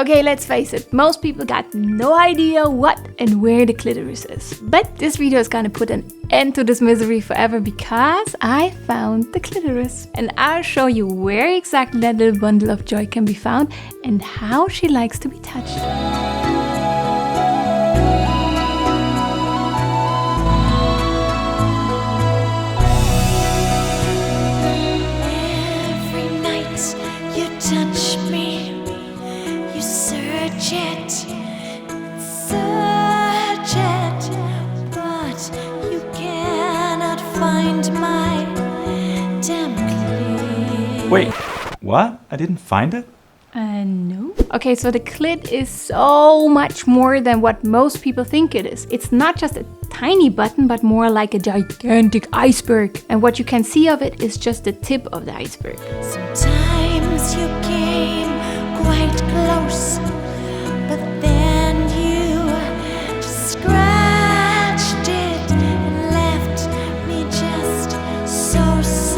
Okay, let's face it, most people got no idea what and where the clitoris is. But this video is gonna put an end to this misery forever because I found the clitoris. And I'll show you where exactly that little bundle of joy can be found and how she likes to be touched. Touch me, you search it, but you cannot find my damn clit. Wait, what? I didn't find it? No. Okay, so the clit is so much more than what most people think it is. It's not just a tiny button, but more like a gigantic iceberg. And what you can see of it is just the tip of the iceberg. Sometimes you came quite close, but then you just scratched it and left me just so sad.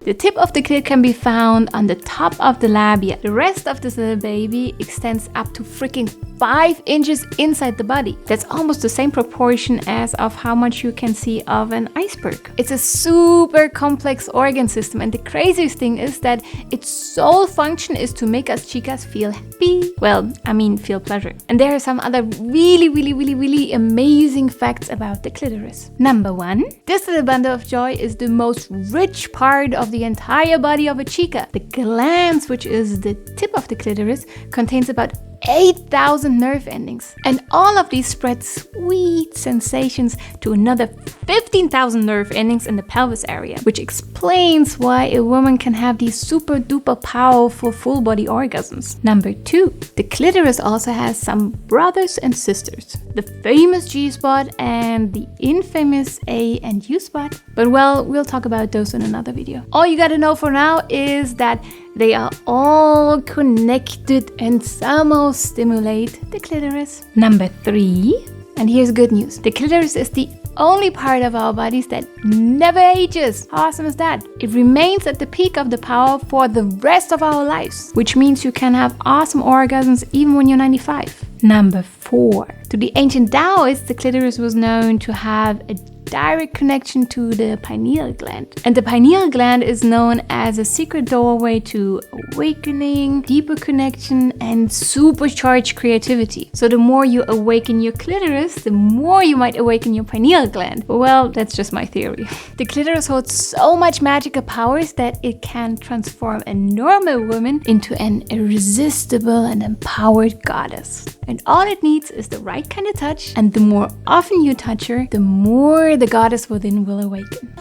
The tip of the clit can be found on the top of the labia. The rest of this little baby extends up to freaking 5 inches inside the body. That's almost the same proportion as of how much you can see of an iceberg. It's a super complex organ system, and the craziest thing is that its sole function is to make us chicas feel happy. Well, I mean feel pleasure. And there are some other really amazing facts about the clitoris. Number 1, this little bundle of joy is the most rich part of the entire body of a chica. The glans, which is the tip of the clitoris, contains about 8,000 nerve endings. And all of these spread sweet sensations to another 15,000 nerve endings in the pelvis area, which explains why a woman can have these super duper powerful full body orgasms. Number 2, the clitoris also has some brothers and sisters. The famous G-spot and the infamous A and U spot. But well, we'll talk about those in another video. All you gotta know for now is that they are all connected and somehow stimulate the clitoris. Number 3, and here's good news. The clitoris is the only part of our bodies that never ages. How awesome is that? It remains at the peak of the power for the rest of our lives, which means you can have awesome orgasms even when you're 95. Number 4, to the ancient Taoists, the clitoris was known to have a direct connection to the pineal gland. And the pineal gland is known as a secret doorway to awakening, deeper connection, and supercharged creativity. So the more you awaken your clitoris, the more you might awaken your pineal gland. Well, that's just my theory. The clitoris holds so much magical powers that it can transform a normal woman into an irresistible and empowered goddess. And all it needs is the right kind of touch, and the more often you touch her, the more the goddess within will awaken.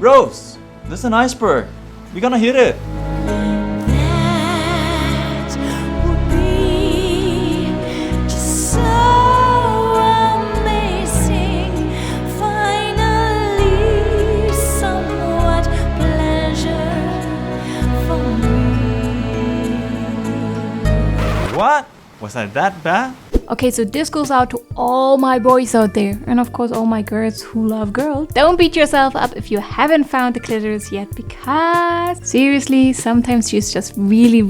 Rose, there's an iceberg. We're gonna hit it. That would be just so amazing. Finally, somewhat pleasure for me. What? Was I that bad? Okay, so this goes out to all my boys out there, and of course all my girls who love girls. Don't beat yourself up if you haven't found the clitoris yet, because seriously, sometimes she's just really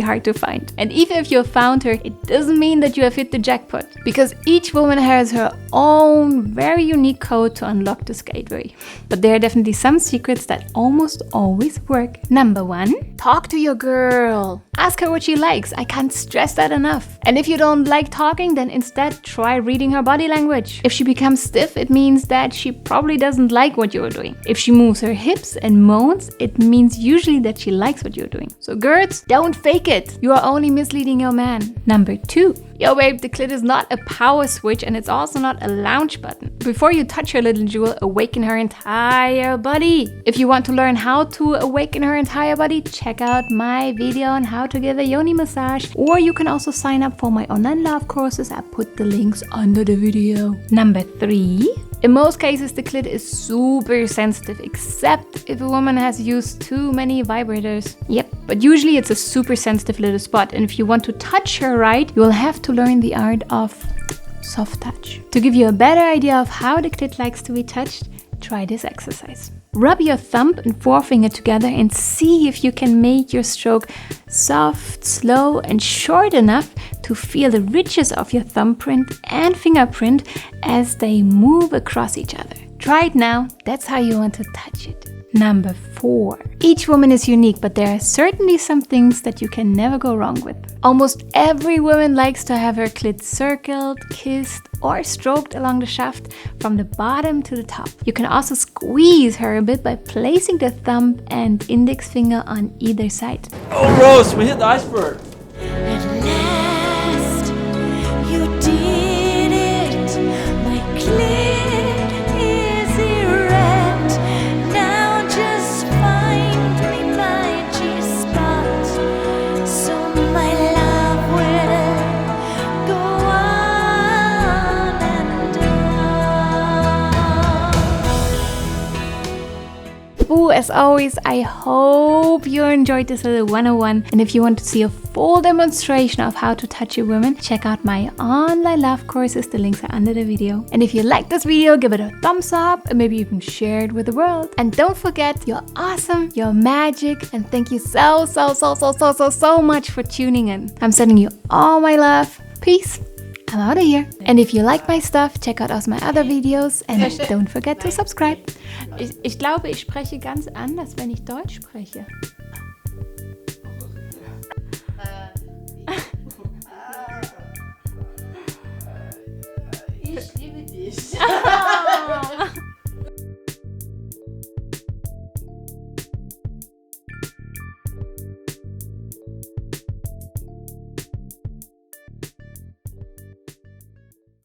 hard to find. And even if you found her, it doesn't mean that you have hit the jackpot, because each woman has her own very unique code to unlock this gateway. But there are definitely some secrets that almost always work. Number 1, talk to your girl. Ask her what she likes. I can't stress that enough. And if you don't like talking, then instead try reading her body language. If she becomes stiff, it means that she probably doesn't like what you're doing. If she moves her hips and moans, it means usually that she likes what you're doing. So girls, don't fake it. You are only misleading your man. Number 2, yo babe, the clit is not a power switch, and it's also not a launch button. Before you touch her little jewel, awaken her entire body. If you want to learn how to awaken her entire body, check out my video on how to give a yoni massage, or you can also sign up for my online love courses. I put the links under the video. Number 3, in most cases the clit is super sensitive, except if a woman has used too many vibrators. Yep, but usually it's a super sensitive little spot, and if you want to touch her right, you will have to learn the art of soft touch. To give you a better idea of how the clit likes to be touched, try this exercise. Rub your thumb and forefinger together and see if you can make your stroke soft, slow, and short enough to feel the richness of your thumbprint and fingerprint as they move across each other. Try it now, that's how you want to touch it. Number 4. Each woman is unique, but there are certainly some things that you can never go wrong with. Almost every woman likes to have her clit circled, kissed, or stroked along the shaft from the bottom to the top. You can also squeeze her a bit by placing the thumb and index finger on either side. Oh, Rose, we hit the iceberg. At last, you did it. My clit is erect. Now just find me my G-spot, so my love will go on and on. Ooh, as always, I hope you enjoyed this little 101. And if you want to see a full demonstration of how to touch a woman, check out my online love courses. The links are under the video. And if you like this video, give it a thumbs up and maybe even share it with the world. And don't forget, you're awesome, you're magic, and thank you so much for tuning in. I'm sending you all my love. Peace. I'm out of here. And if you like my stuff, check out my other videos and don't forget to subscribe. Ich glaube, ich spreche ganz anders, wenn ich Deutsch spreche. Ich liebe dich.